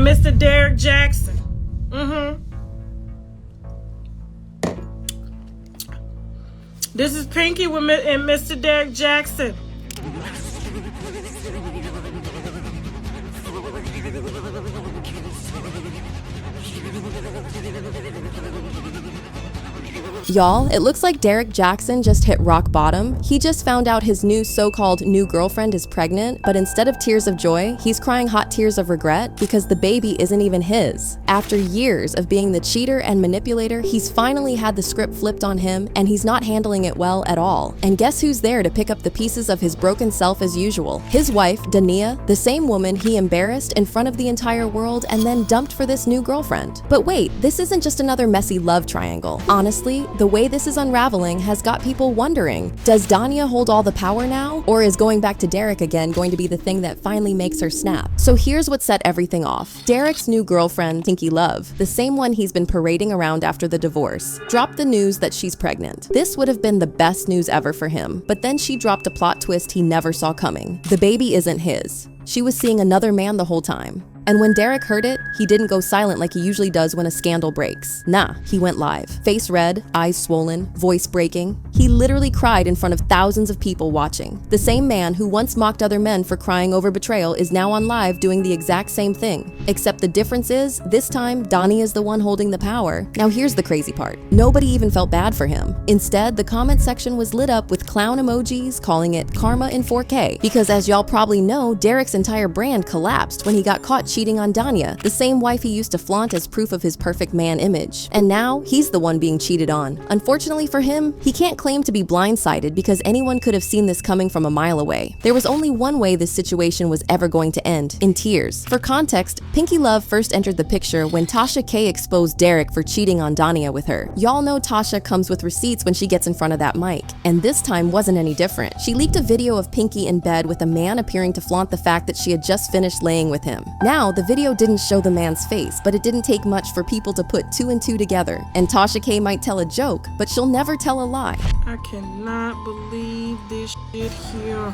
Mr. Derrick Jackson. This is Pinky with and Mr. Derrick Jackson. Y'all, it looks like Derrick Jackson just hit rock bottom. He just found out his new so-called new girlfriend is pregnant, but instead of tears of joy, he's crying hot tears of regret because the baby isn't even his. After years of being the cheater and manipulator, he's finally had the script flipped on him, and he's not handling it well at all. And guess who's there to pick up the pieces of his broken self as usual? His wife, Dania, the same woman he embarrassed in front of the entire world and then dumped for this new girlfriend. But wait, this isn't just another messy love triangle. Honestly, the way this is unraveling has got people wondering, does Dania hold all the power now? Or is going back to Derrick again going to be the thing that finally makes her snap? So here's what set everything off. Derrick's new girlfriend, Pinky Love, the same one he's been parading around after the divorce, dropped the news that she's pregnant. This would have been the best news ever for him, but then she dropped a plot twist he never saw coming. The baby isn't his. She was seeing another man the whole time. And when Derrick heard it, he didn't go silent like he usually does when a scandal breaks. Nah, he went live. Face red, eyes swollen, voice breaking. He literally cried in front of thousands of people watching. The same man who once mocked other men for crying over betrayal is now on live doing the exact same thing. Except the difference is, this time, Donnie is the one holding the power. Now here's the crazy part. Nobody even felt bad for him. Instead, the comment section was lit up with clown emojis calling it karma in 4K. Because as y'all probably know, Derrick's entire brand collapsed when he got caught cheating on Dania, the same wife he used to flaunt as proof of his perfect man image. And now, he's the one being cheated on. Unfortunately for him, he can't claim to be blindsided because anyone could have seen this coming from a mile away. There was only one way this situation was ever going to end, in tears. For context, Pinky Love first entered the picture when Tasha K exposed Derrick for cheating on Dania with her. Y'all know Tasha comes with receipts when she gets in front of that mic, and this time wasn't any different. She leaked a video of Pinky in bed with a man appearing to flaunt the fact that she had just finished laying with him. Now, the video didn't show the man's face, but it didn't take much for people to put two and two together. And Tasha K might tell a joke, but she'll never tell a lie. I cannot believe this shit here.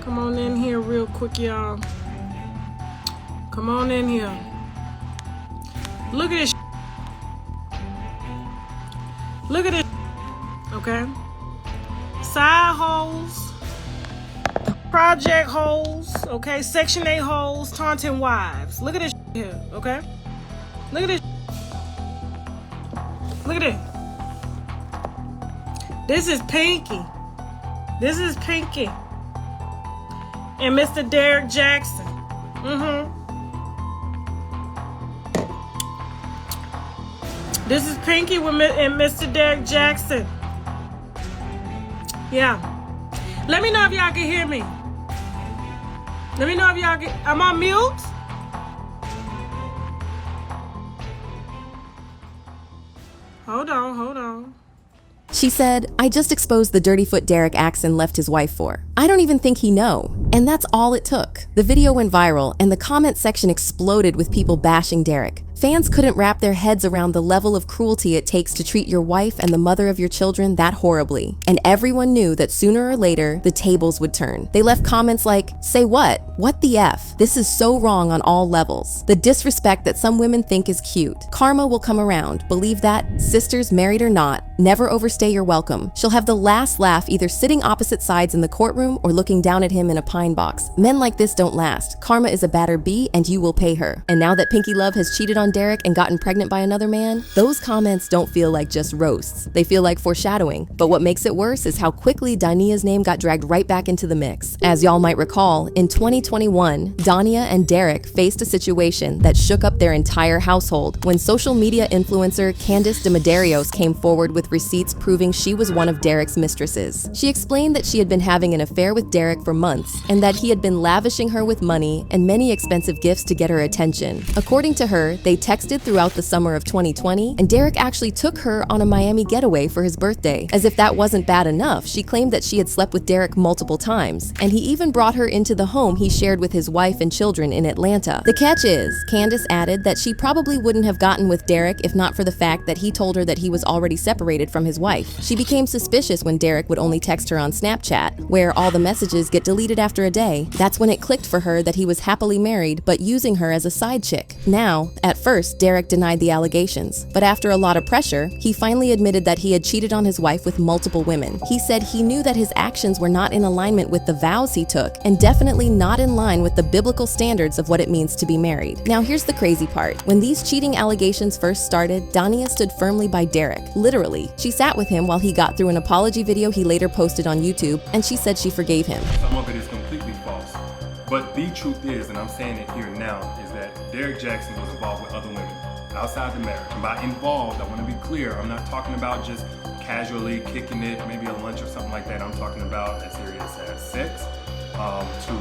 Come on in here real quick, y'all. Come on in here. Look at this. Look at this. Okay. Side holes. Project holes, okay, Section 8 holes, taunting wives. Look at this here, okay? Look at this. Look at it. This is Pinky. This is Pinky. And Mr. Derrick Jackson. This is Pinky with and Mr. Derrick Jackson. Yeah. Let me know if y'all can hear me. Let me know if y'all can. I'm on mute. Hold on. She said, I just exposed the dirty foot Derrick Jackson left his wife for. I don't even think he know. And that's all it took. The video went viral and the comment section exploded with people bashing Derrick. Fans couldn't wrap their heads around the level of cruelty it takes to treat your wife and the mother of your children that horribly. And everyone knew that sooner or later, the tables would turn. They left comments like, say what? What the F? This is so wrong on all levels. The disrespect that some women think is cute. Karma will come around. Believe that, sisters married or not, never overstay your welcome. She'll have the last laugh either sitting opposite sides in the courtroom or looking down at him in a pine box. Men like this don't last. Karma is a batter bee and you will pay her. And now that Pinky Love has cheated on Derrick and gotten pregnant by another man, those comments don't feel like just roasts. They feel like foreshadowing. But what makes it worse is how quickly Dania's name got dragged right back into the mix. As y'all might recall, in 2021, Dania and Derrick faced a situation that shook up their entire household when social media influencer Candice DeMedeiros came forward with receipts proving she was one of Derrick's mistresses. She explained that she had been having an affair with Derrick for months and that he had been lavishing her with money and many expensive gifts to get her attention. According to her, they texted throughout the summer of 2020, and Derrick actually took her on a Miami getaway for his birthday. As if that wasn't bad enough, she claimed that she had slept with Derrick multiple times, and he even brought her into the home he shared with his wife and children in Atlanta. The catch is, Candice added that she probably wouldn't have gotten with Derrick if not for the fact that he told her that he was already separated separated from his wife. She became suspicious when Derrick would only text her on Snapchat, where all the messages get deleted after a day. That's when it clicked for her that he was happily married, but using her as a side chick. Now, at first, Derrick denied the allegations, but after a lot of pressure, he finally admitted that he had cheated on his wife with multiple women. He said he knew that his actions were not in alignment with the vows he took, and definitely not in line with the biblical standards of what it means to be married. Now here's the crazy part. When these cheating allegations first started, Dania stood firmly by Derrick. Literally, she sat with him while he got through an apology video he later posted on YouTube, and she said she forgave him. Some of it is completely false. But the truth is, and I'm saying it here now, is that Derrick Jackson was involved with other women outside the marriage. And by involved, I want to be clear, I'm not talking about just casually kicking it, maybe a lunch or something like that. I'm talking about as serious as sex, to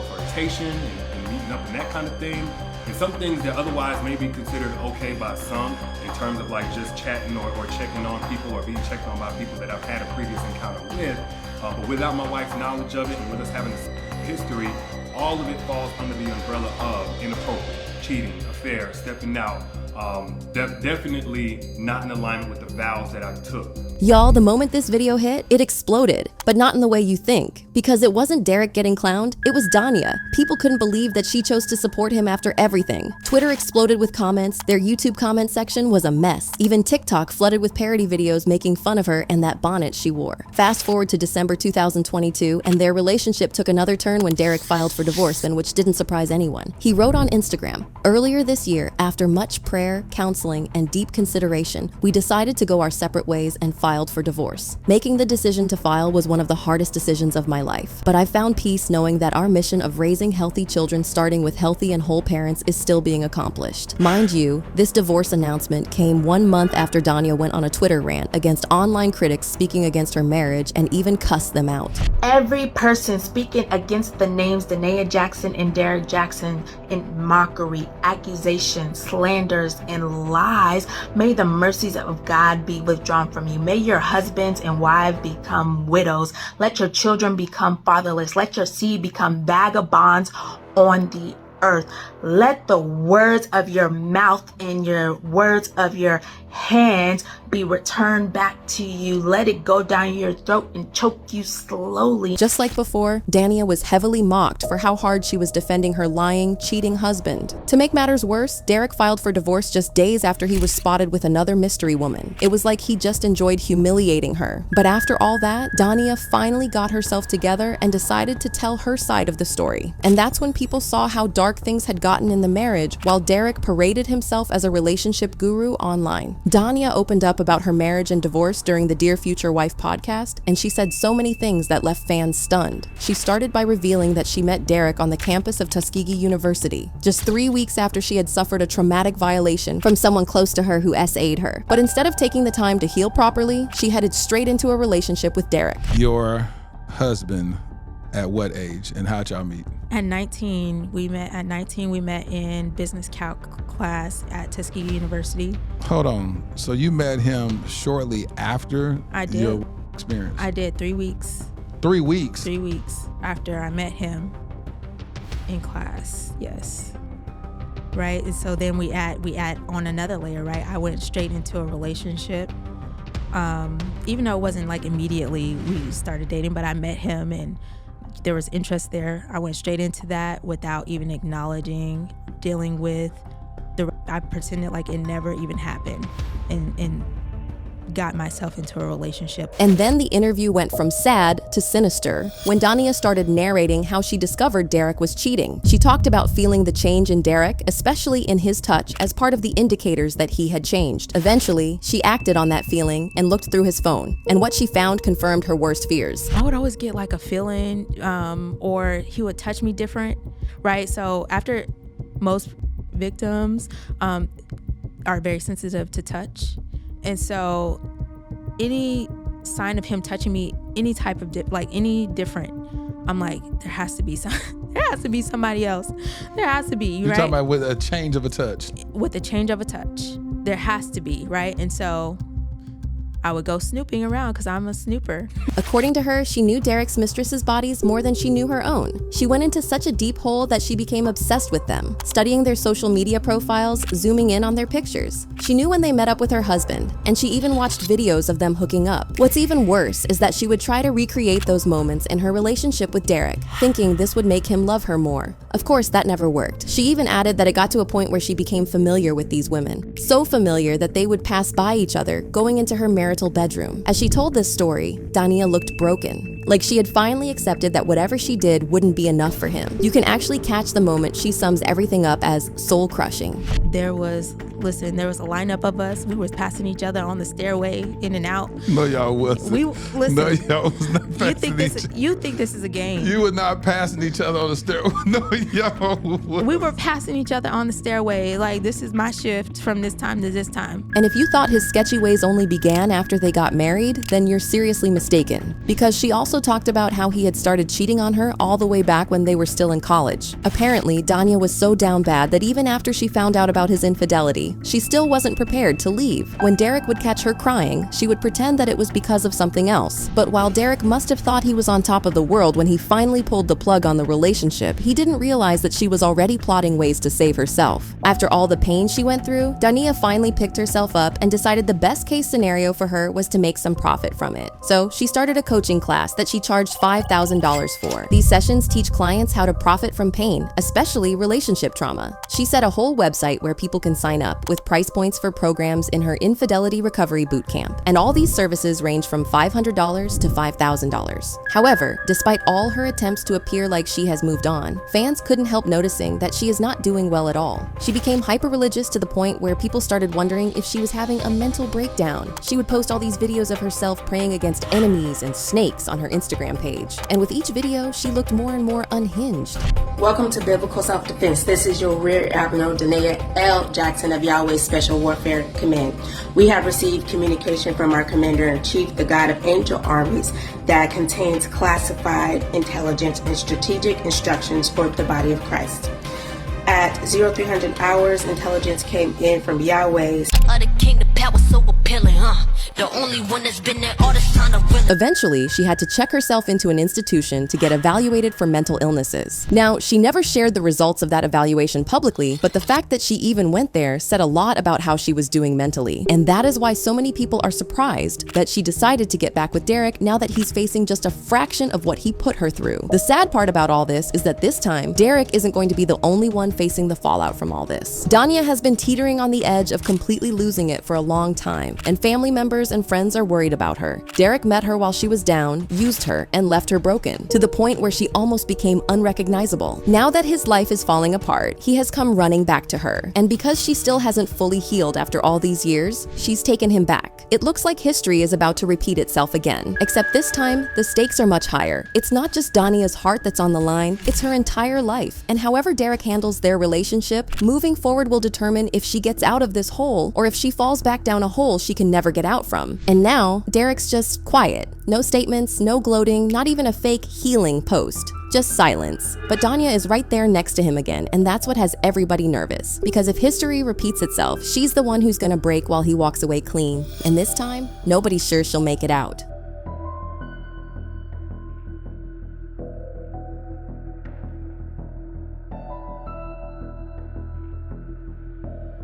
flirtation and meeting up and that kind of thing. And some things that otherwise may be considered okay by some in terms of like just chatting or checking on people or being checked on by people that I've had a previous encounter with. But without my wife's knowledge of it and with us having a history, all of it falls under the umbrella of inappropriate, cheating, affair, stepping out. Definitely not in alignment with the vows that I took. Y'all, the moment this video hit, it exploded, but not in the way you think. Because it wasn't Derrick getting clowned, it was Dania. People couldn't believe that she chose to support him after everything. Twitter exploded with comments, their YouTube comment section was a mess. Even TikTok flooded with parody videos making fun of her and that bonnet she wore. Fast forward to December 2022, and their relationship took another turn when Derrick filed for divorce, and which didn't surprise anyone. He wrote on Instagram, "Earlier this year, after much prayer, counseling, and deep consideration, we decided to go our separate ways and filed for divorce. Making the decision to file was one of the hardest decisions of my life, but I found peace knowing that our mission of raising healthy children starting with healthy and whole parents is still being accomplished." Mind you, this divorce announcement came 1 month after Dania went on a Twitter rant against online critics speaking against her marriage and even cussed them out. Every person speaking against the names Derrick Jackson and Derrick Jackson in mockery, accusation, slanders, and lies, may the mercies of God be withdrawn from you. May your husbands and wives become widows. Let your children become fatherless. Let your seed become vagabonds on the earth. Let the words of your mouth and your words of your hands be returned back to you. Let it go down your throat and choke you slowly. Just like before, Dania was heavily mocked for how hard she was defending her lying, cheating husband. To make matters worse, Derrick filed for divorce just days after he was spotted with another mystery woman. It was like he just enjoyed humiliating her. But after all that, Dania finally got herself together and decided to tell her side of the story. And that's when people saw how dark things had gotten in the marriage, while Derrick paraded himself as a relationship guru online. Dania opened up about her marriage and divorce during the Dear Future Wife podcast, and she said so many things that left fans stunned. She started by revealing that she met Derrick on the campus of Tuskegee University, just 3 weeks after she had suffered a traumatic violation from someone close to her who SA'd her. But instead of taking the time to heal properly, she headed straight into a relationship with Derrick. Your husband, at what age, and how'd y'all meet? At 19, we met in business calc class at Tuskegee University. Hold on. So you met him shortly after your experience? I did 3 weeks. 3 weeks? 3 weeks after I met him in class, yes. Right, and so then we add on another layer, right? I went straight into a relationship. Even though it wasn't like immediately we started dating, but I met him and there was interest there. I went straight into that without even acknowledging, dealing with I pretended like it never even happened and got myself into a relationship. And then the interview went from sad to sinister when Dania started narrating how she discovered Derrick was cheating. She talked about feeling the change in Derrick, especially in his touch, as part of the indicators that he had changed. Eventually, she acted on that feeling and looked through his phone, and what she found confirmed her worst fears. I would always get like a feeling, or he would touch me different, right? So after most victims are very sensitive to touch. And so any sign of him touching me, any type of any different, I'm like, there has to be somebody else. There has to be, You're right? talking about with a change of a touch. With a change of a touch. There has to be, right? And so I would go snooping around because I'm a snooper. According to her, she knew Derrick's mistresses' bodies more than she knew her own. She went into such a deep hole that she became obsessed with them, studying their social media profiles, zooming in on their pictures. She knew when they met up with her husband, and she even watched videos of them hooking up. What's even worse is that she would try to recreate those moments in her relationship with Derrick, thinking this would make him love her more. Of course, that never worked. She even added that it got to a point where she became familiar with these women. So familiar that they would pass by each other, going into her marital bedroom. As she told this story, Dania looked broken. Like she had finally accepted that whatever she did wouldn't be enough for him. You can actually catch the moment she sums everything up as soul-crushing. There was a lineup of us. We were passing each other on the stairway, in and out. No, y'all wasn't. No, y'all was not passing You think this is a game. You were not passing each other on the stairway. No, y'all was. We were passing each other on the stairway. Like, this is my shift from this time to this time. And if you thought his sketchy ways only began after they got married, then you're seriously mistaken. Because she also talked about how he had started cheating on her all the way back when they were still in college. Apparently, Dania was so down bad that even after she found out about his infidelity, she still wasn't prepared to leave. When Derrick would catch her crying, she would pretend that it was because of something else. But while Derrick must have thought he was on top of the world when he finally pulled the plug on the relationship, he didn't realize that she was already plotting ways to save herself. After all the pain she went through, Dania finally picked herself up and decided the best case scenario for her was to make some profit from it. So she started a coaching class that she charged $5,000 for. These sessions teach clients how to profit from pain, especially relationship trauma. She set a whole website where people can sign up, with price points for programs in her Infidelity Recovery Bootcamp. And all these services range from $500 to $5,000. However, despite all her attempts to appear like she has moved on, fans couldn't help noticing that she is not doing well at all. She became hyper-religious to the point where people started wondering if she was having a mental breakdown. She would post all these videos of herself praying against enemies and snakes on her Instagram page. And with each video, she looked more and more unhinged. Welcome to Biblical Self-Defense. This is your Rear Admiral Derrick Jackson of Yahweh's Special Warfare Command. We have received communication from our Commander-in-Chief, the God of Angel Armies, that contains classified intelligence and strategic instructions for the body of Christ. At 0300 hours, intelligence came in from Yahweh's. Other king, the power so appealing, huh? The only one that's been there all this time to win. Eventually, she had to check herself into an institution to get evaluated for mental illnesses. Now, she never shared the results of that evaluation publicly, but the fact that she even went there said a lot about how she was doing mentally. And that is why so many people are surprised that she decided to get back with Derrick now that he's facing just a fraction of what he put her through. The sad part about all this is that this time, Derrick isn't going to be the only one facing the fallout from all this. Dania has been teetering on the edge of completely losing it for a long time, and family members and friends are worried about her. Derrick met her while she was down, used her, and left her broken, to the point where she almost became unrecognizable. Now that his life is falling apart, he has come running back to her, and because she still hasn't fully healed after all these years, she's taken him back. It looks like history is about to repeat itself again, except this time, the stakes are much higher. It's not just Dania's heart that's on the line, it's her entire life, and however Derrick handles their relationship, moving forward will determine if she gets out of this hole or if she falls back down a hole she can never get out from. And now, Derrick's just quiet. No statements, no gloating, not even a fake healing post. Just silence. But Dania is right there next to him again, and that's what has everybody nervous. Because if history repeats itself, she's the one who's gonna break while he walks away clean. And this time, nobody's sure she'll make it out.